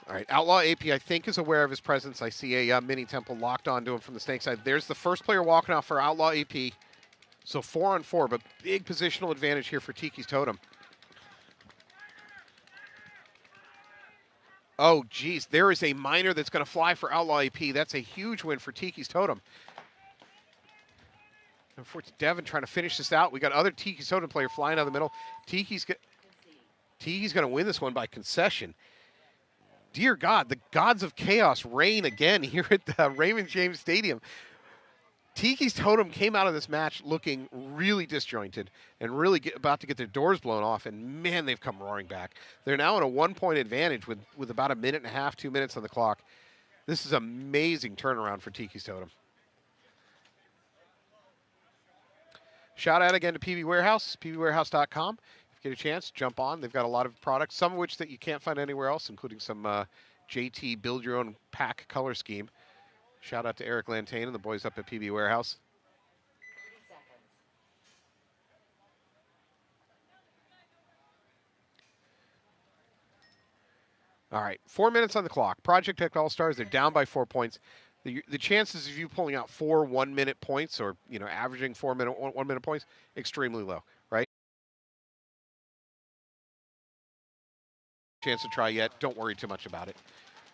All right, Outlaw AP, I think, is aware of his presence. I see a mini temple locked onto him from the snake side. There's the first player walking off for Outlaw AP. So 4-on-4, but big positional advantage here for TIKI'S Totem. Oh, geez, there is a miner that's going to fly for Outlaw AP. That's a huge win for TIKI'S Totem. Unfortunately, Devin trying to finish this out. We got other TIKI'S Totem player flying out of the middle. TIKI'S going to win this one by concession. Dear God, the gods of chaos reign again here at the Raymond James Stadium. TIKI'S Totem came out of this match looking really disjointed and really about to get their doors blown off, and man, they've come roaring back. They're now in a 1-point advantage with about a minute and a half, 2 minutes on the clock. This is amazing turnaround for TIKI'S Totem. Shout out again to PB Warehouse, pbwarehouse.com. If you get a chance, jump on. They've got a lot of products, some of which that you can't find anywhere else, including some JT build-your-own pack color scheme. Shout out to Eric Lantain and the boys up at PB Warehouse. 30 seconds. All right, 4 minutes on the clock. Project X All-Stars, they're down by 4 points. The chances of you pulling out 4 1-minute points or, averaging 1 minute points, extremely low, right? Chance to try yet. Don't worry too much about it.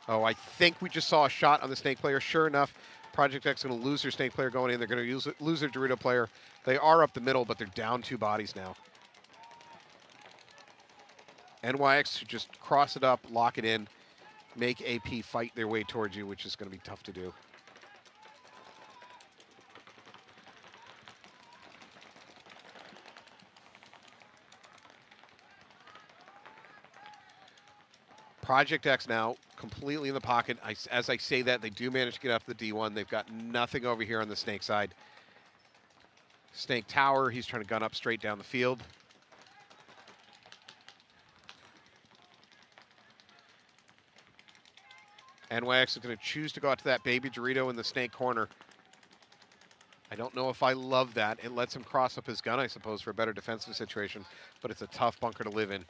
Oh, I think we just saw a shot on the snake player. Sure enough, Project X is going to lose their snake player going in. They're going to lose their Dorito player. They are up the middle, but they're down 2 bodies now. NYX should just cross it up, lock it in. make AP fight their way towards you, which is going to be tough to do. Project X now completely in the pocket. As I say that, they do manage to get up to the D1. They've got nothing over here on the Snake side. Snake Tower, he's trying to gun up straight down the field. NYX is going to choose to go out to that baby Dorito in the Snake corner. I don't know if I love that. It lets him cross up his gun, I suppose, for a better defensive situation, but it's a tough bunker to live in.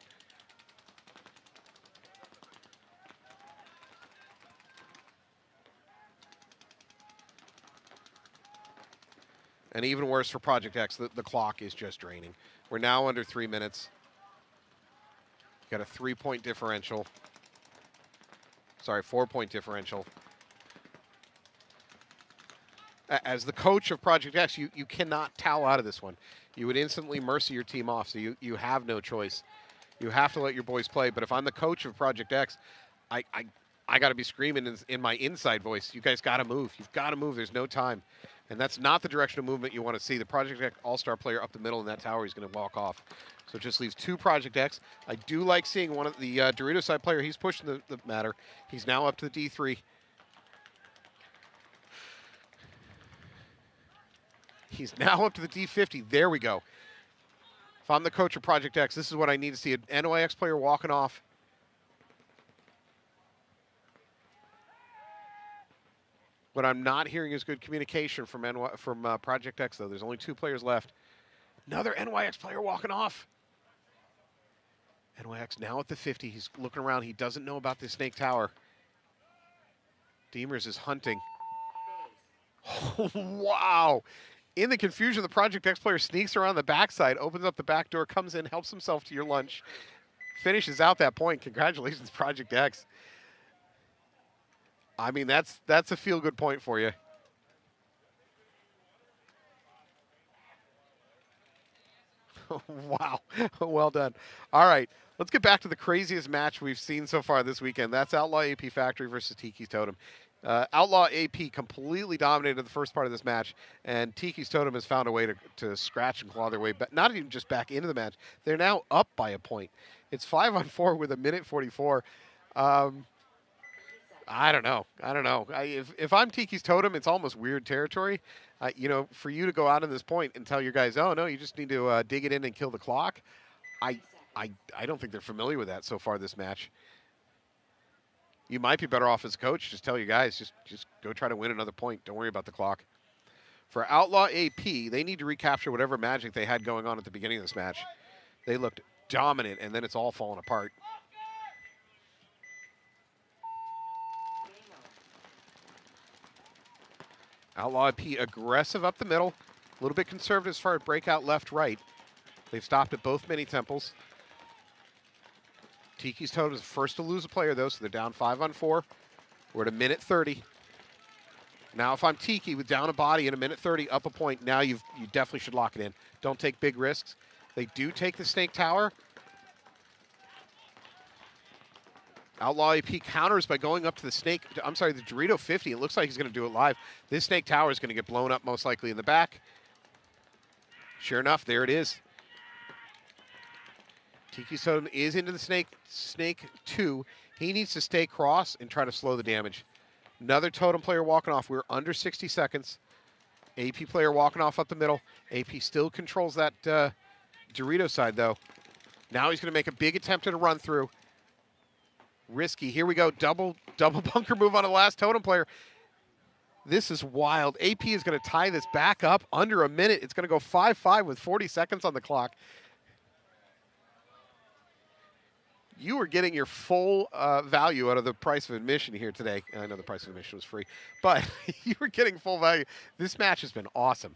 And even worse for Project X, the clock is just draining. We're now under 3 minutes. Got a 3-point differential. Sorry, 4-point differential. As the coach of Project X, you cannot towel out of this one. You would instantly mercy your team off, so you have no choice. You have to let your boys play. But if I'm the coach of Project X, I got to be screaming in my inside voice, you guys got to move. You've got to move. There's no time. And that's not the direction of movement you want to see. The Project X All-Star player up the middle in that tower, he's going to walk off. So it just leaves 2 Project X. I do like seeing one of the Dorito side player. He's pushing the matter. He's now up to the D3. He's now up to the D50. There we go. If I'm the coach of Project X, this is what I need to see. An NYX player walking off. What I'm not hearing is good communication from Project X, though. There's only 2 players left. Another NYX player walking off. NYX now at the 50. He's looking around. He doesn't know about the Snake Tower. Demers is hunting. Oh, wow. In the confusion, the Project X player sneaks around the backside, opens up the back door, comes in, helps himself to your lunch, finishes out that point. Congratulations, Project X. I mean, that's a feel-good point for you. Wow. Well done. All right. Let's get back to the craziest match we've seen so far this weekend. That's Outlaw AP Factory versus TIKI'S Totem. Outlaw AP completely dominated the first part of this match, and TIKI'S Totem has found a way to scratch and claw their way back, not even just back into the match. They're now up by a point. It's 5-on-4 with 1:44. I don't know. If I'm TIKI'S Totem, it's almost weird territory. For you to go out on this point and tell your guys, oh, no, you just need to dig it in and kill the clock. I don't think they're familiar with that so far this match. You might be better off as a coach. Just tell your guys, just go try to win another point. Don't worry about the clock. For Outlaw AP, they need to recapture whatever magic they had going on at the beginning of this match. They looked dominant, and then it's all falling apart. Outlaw AP aggressive up the middle. A little bit conservative as far as breakout left-right. They've stopped at both mini temples. TIKI'S Totem is the first to lose a player, though, so they're down 5-on-4. We're at 1:30. Now, if I'm Tiki with down a body in 1:30, up a point, now you definitely should lock it in. Don't take big risks. They do take the Snake Tower. Outlaw AP counters by going up to the the Dorito 50. It looks like he's going to do it live. This Snake Tower is going to get blown up most likely in the back. Sure enough, there it is. TIKI'S Totem is into the Snake 2. He needs to stay cross and try to slow the damage. Another Totem player walking off. We're under 60 seconds. AP player walking off up the middle. AP still controls that Dorito side, though. Now he's going to make a big attempt at a run through. Risky. Here we go. Double bunker move on the last Totem player. This is wild. AP is going to tie this back up under a minute. It's going to go 5-5 with 40 seconds on the clock. You are getting your full value out of the price of admission here today. I know the price of admission was free, but you were getting full value. This match has been awesome.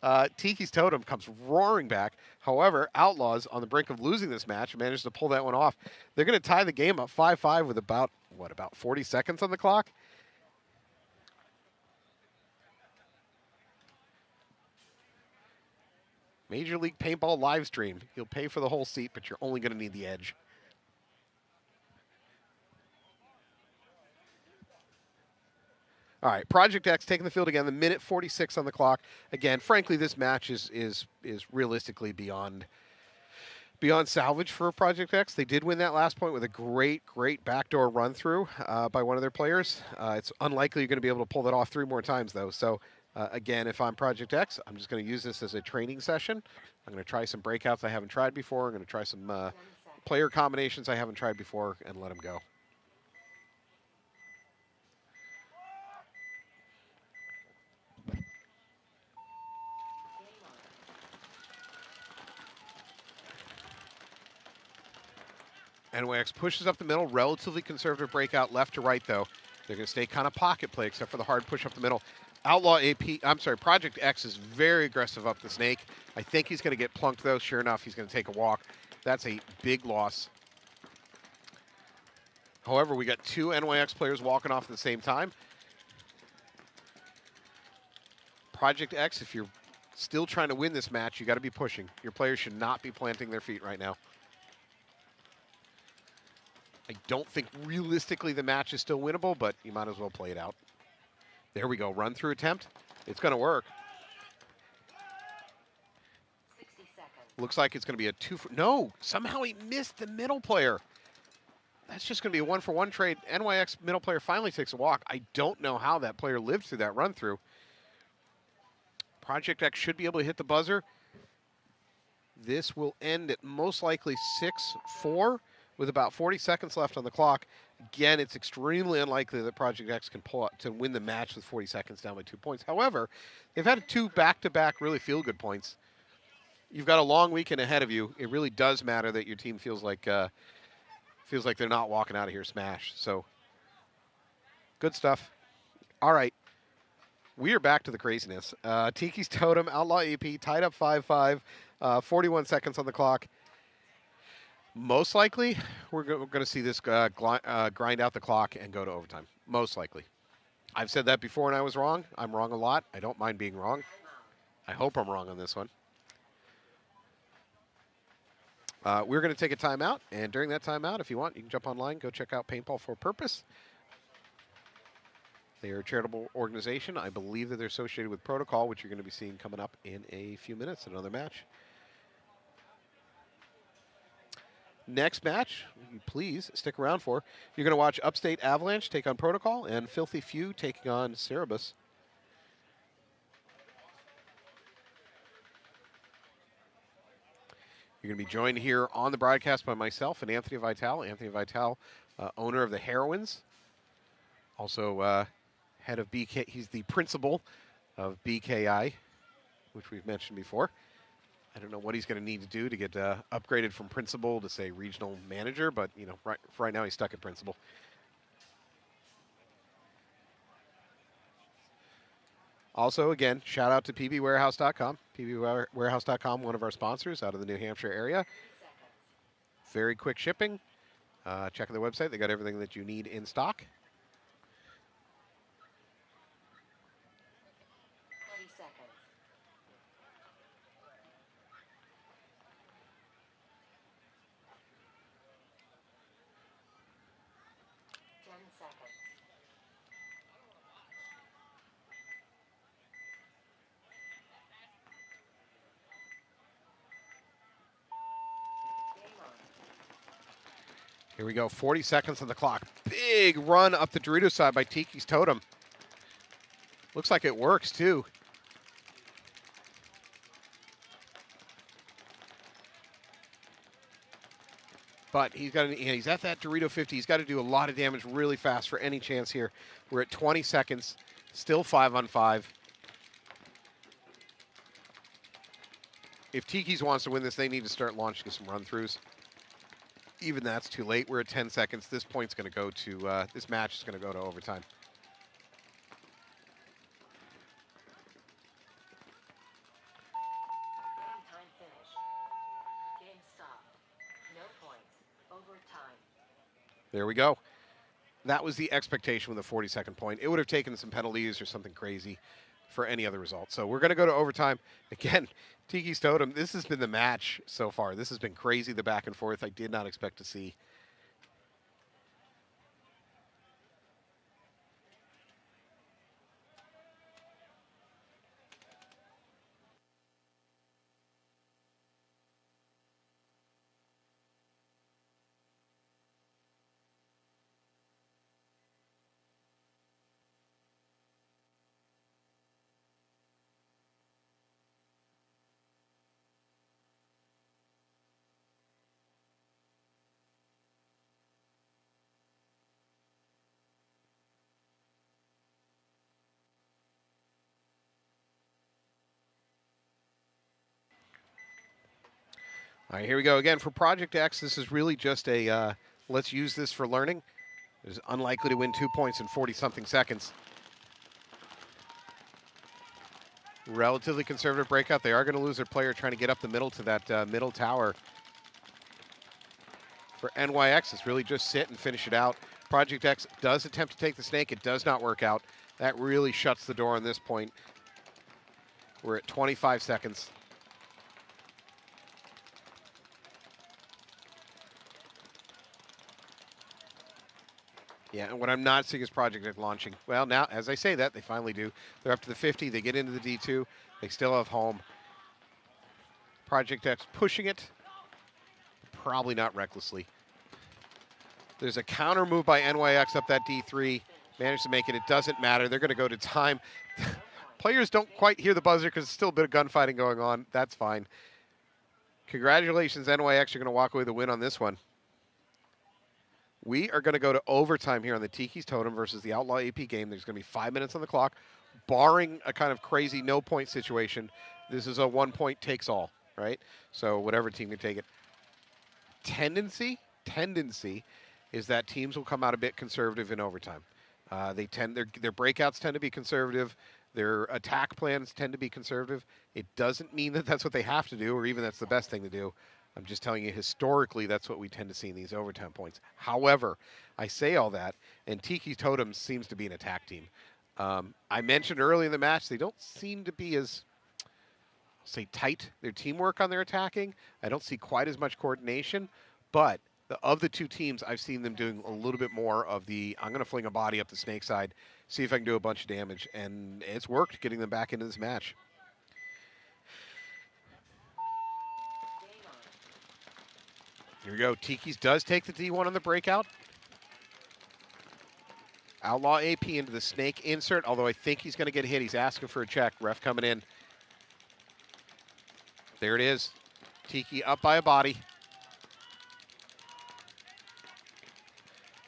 TIKI'S Totem comes roaring back. However, Outlaws, on the brink of losing this match, managed to pull that one off. They're going to tie the game up 5-5 with about 40 seconds on the clock? Major League Paintball live stream. You'll pay for the whole seat, but you're only going to need the edge. All right, Project X taking the field again. The minute 46 on the clock. Again, frankly, this match is realistically beyond salvage for Project X. They did win that last point with a great backdoor run through by one of their players. It's unlikely you're going to be able to pull that off 3 more times though. So again, if I'm Project X, I'm just going to use this as a training session. I'm going to try some breakouts I haven't tried before. I'm going to try some player combinations I haven't tried before and let them go. NYX pushes up the middle, relatively conservative breakout left to right, though. They're going to stay kind of pocket play, except for the hard push up the middle. Project X is very aggressive up the snake. I think he's going to get plunked, though. Sure enough, he's going to take a walk. That's a big loss. However, we got 2 NYX players walking off at the same time. Project X, if you're still trying to win this match, you got to be pushing. Your players should not be planting their feet right now. I don't think realistically the match is still winnable, but you might as well play it out. There we go. Run through attempt. It's going to work. 60 seconds. Looks like it's going to be a 2 for... No! Somehow he missed the middle player. That's just going to be a 1-for-1 trade. NYX middle player finally takes a walk. I don't know how that player lived through that run through. Project X should be able to hit the buzzer. This will end at most likely 6-4. With about 40 seconds left on the clock. Again, it's extremely unlikely that Project X can pull out to win the match with 40 seconds down by 2 points. However, they've had 2 back-to-back really feel-good points. You've got a long weekend ahead of you. It really does matter that your team feels like they're not walking out of here smashed. So, good stuff. All right. We are back to the craziness. TIKI'S Totem, Outlaw AP, tied up 5-5, 41 seconds on the clock. Most likely, we're going to see this grind out the clock and go to overtime. Most likely. I've said that before and I was wrong. I'm wrong a lot. I don't mind being wrong. I hope I'm wrong on this one. We're going to take a timeout, and during that timeout, if you want, you can jump online, go check out Paintball for a Purpose. They are a charitable organization. I believe that they're associated with Protocol, which you're going to be seeing coming up in a few minutes, another match. Next match, please stick around for. You're going to watch Upstate Avalanche take on Protocol and Filthy Few taking on Cerebus. You're going to be joined here on the broadcast by myself and Anthony Vitale. Anthony Vitale, owner of the Heroines, also head of BK. He's the principal of BKI, which we've mentioned before. I don't know what he's going to need to do to get upgraded from principal to, say, regional manager, but, you know, right now he's stuck at principal. Also, again, shout out to pbwarehouse.com. pbwarehouse.com, one of our sponsors out of the New Hampshire area. Very quick shipping. Check out their website. They got everything that you need in stock. 20 seconds. 10 seconds. Game on. Here we go, 40 seconds on the clock. Big run up the Dorito side by TIKI'S Totem. Looks like it works, too. But he's at that Dorito 50. He's got to do a lot of damage really fast for any chance here. We're at 20 seconds, still 5-on-5. If TIKI'S wants to win this, they need to start launching some run-throughs. Even that's too late. We're at 10 seconds. This point's going to go to, this match is going to go to overtime. Game time finished. Game stopped. No points. Overtime. There we go. That was the expectation with a 40-second point. It would have taken some penalties or something crazy for any other result. So we're going to go to overtime. Again, TIKI'S Totem, this has been the match so far. This has been crazy, the back and forth. I did not expect to see. All right, here we go again for Project X. This is really just a let's use this for learning. It's unlikely to win 2 points in 40-something seconds. Relatively conservative breakout. They are going to lose their player trying to get up the middle to that middle tower. For NYX, it's really just sit and finish it out. Project X does attempt to take the snake. It does not work out. That really shuts the door on this point. We're at 25 seconds. Yeah, and what I'm not seeing is Project X launching. Well, now, as I say that, they finally do. They're up to the 50. They get into the D2. They still have home. Project X pushing it. Probably not recklessly. There's a counter move by NYX up that D3. Managed to make it. It doesn't matter. They're going to go to time. Players don't quite hear the buzzer because there's still a bit of gunfighting going on. That's fine. Congratulations, NYX. You're going to walk away with a win on this one. We are going to go to overtime here on the TIKI'S Totem versus the Outlaw AP game. There's going to be 5 minutes on the clock. Barring a kind of crazy no-point situation, this is a one-point takes all, right? So whatever team can take it. Tendency is that teams will come out a bit conservative in overtime. Their breakouts tend to be conservative. Their attack plans tend to be conservative. It doesn't mean that that's what they have to do or even that's the best thing to do. I'm just telling you, historically, that's what we tend to see in these overtime points. However, I say all that, and TIKI'S Totem seems to be an attack team. I mentioned early in the match, they don't seem to be as, I'll say, tight. Their teamwork on their attacking, I don't see quite as much coordination, but of the two teams, I've seen them doing a little bit more of the, I'm going to fling a body up the snake side, see if I can do a bunch of damage, and it's worked getting them back into this match. Here we go. TIKI'S does take the D1 on the breakout. Outlaw AP into the snake insert, although I think he's going to get hit. He's asking for a check. Ref coming in. There it is. Tiki up by a body.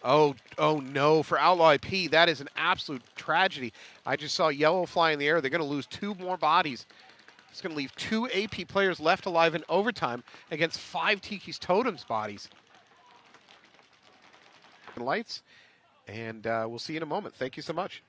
Oh no, for Outlaw AP, that is an absolute tragedy. I just saw yellow fly in the air. They're going to lose 2 more bodies. It's going to leave 2 AP players left alive in overtime against 5 TIKI'S Totems bodies. Lights, and we'll see you in a moment. Thank you so much.